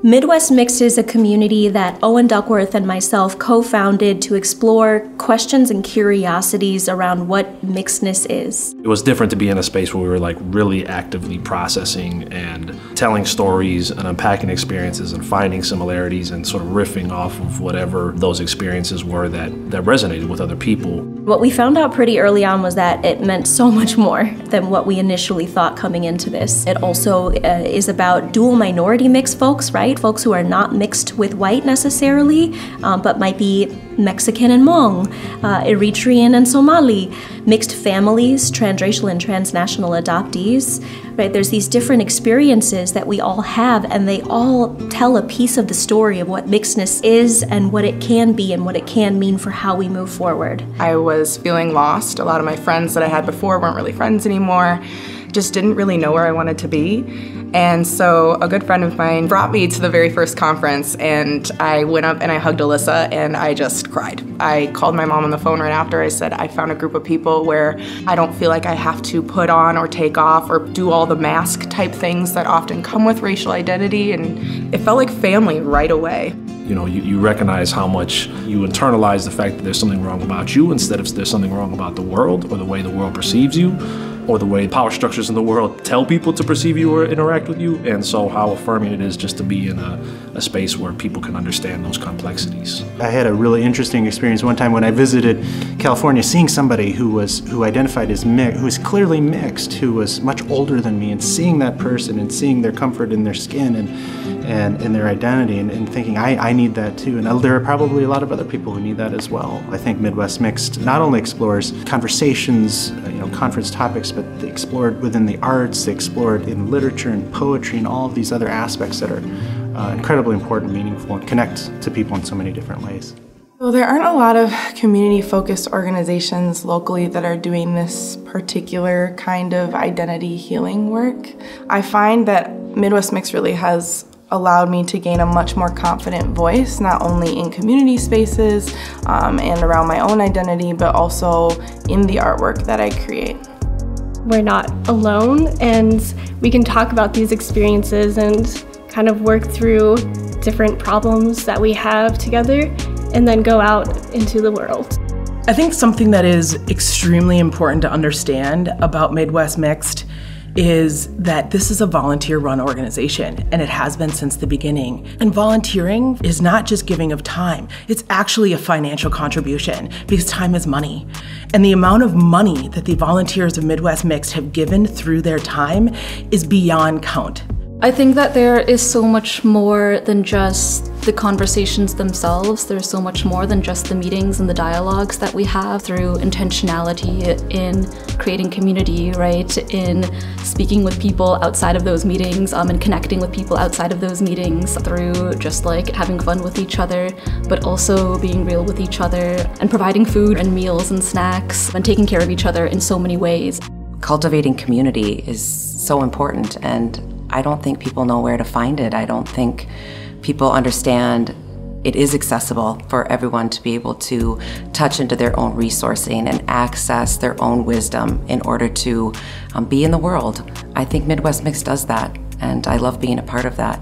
MidWest Mixed is a community that Owen Duckworth and myself co-founded to explore questions and curiosities around what mixedness is. It was different to be in a space where we were like really actively processing and telling stories and unpacking experiences and finding similarities and sort of riffing off of whatever those experiences were that resonated with other people. What we found out pretty early on was that it meant so much more than what we initially thought coming into this. It also is about dual minority mixed folks, right? Folks who are not mixed with white necessarily, but might be Mexican and Hmong, Eritrean and Somali, mixed families, transracial and transnational adoptees, right? There's these different experiences that we all have, and they all tell a piece of the story of what mixedness is and what it can be and what it can mean for how we move forward. I was feeling lost. A lot of my friends that I had before weren't really friends anymore. Just didn't really know where I wanted to be. And so a good friend of mine brought me to the very first conference, and I went up and I hugged Alyssa and I just cried. I called my mom on the phone right after. I said, I found a group of people where I don't feel like I have to put on or take off or do all the mask type things that often come with racial identity, and it felt like family right away. You know, you recognize how much you internalize the fact that there's something wrong about you instead of there's something wrong about the world or the way the world perceives you, or the way power structures in the world tell people to perceive you or interact with you. And so how affirming it is just to be in a space where people can understand those complexities. I had a really interesting experience one time when I visited California, seeing somebody who identified as mixed, who was clearly mixed, who was much older than me, and seeing that person and seeing their comfort in their skin and in their identity, and thinking, I need that too. And there are probably a lot of other people who need that as well. I think MidWest Mixed not only explores conversations, conference topics, but they explore it within the arts, they explore it in literature and poetry and all of these other aspects that are incredibly important, meaningful, and connect to people in so many different ways. Well, there aren't a lot of community-focused organizations locally that are doing this particular kind of identity healing work. I find that MidWest Mixed really has allowed me to gain a much more confident voice, not only in community spaces and around my own identity, but also in the artwork that I create. We're not alone, and we can talk about these experiences and kind of work through different problems that we have together and then go out into the world. I think something that is extremely important to understand about MidWest Mixed is that this is a volunteer-run organization, and it has been since the beginning. And volunteering is not just giving of time, it's actually a financial contribution, because time is money. And the amount of money that the volunteers of MidWest Mixed have given through their time is beyond count. I think that there is so much more than just the conversations themselves. There's so much more than just the meetings and the dialogues that we have through intentionality in creating community, right? In speaking with people outside of those meetings and connecting with people outside of those meetings through just like having fun with each other, but also being real with each other and providing food and meals and snacks and taking care of each other in so many ways. Cultivating community is so important, and I don't think people know where to find it. I don't think people understand it is accessible for everyone to be able to touch into their own resourcing and access their own wisdom in order to be in the world. I think MidWest Mixed does that, and I love being a part of that.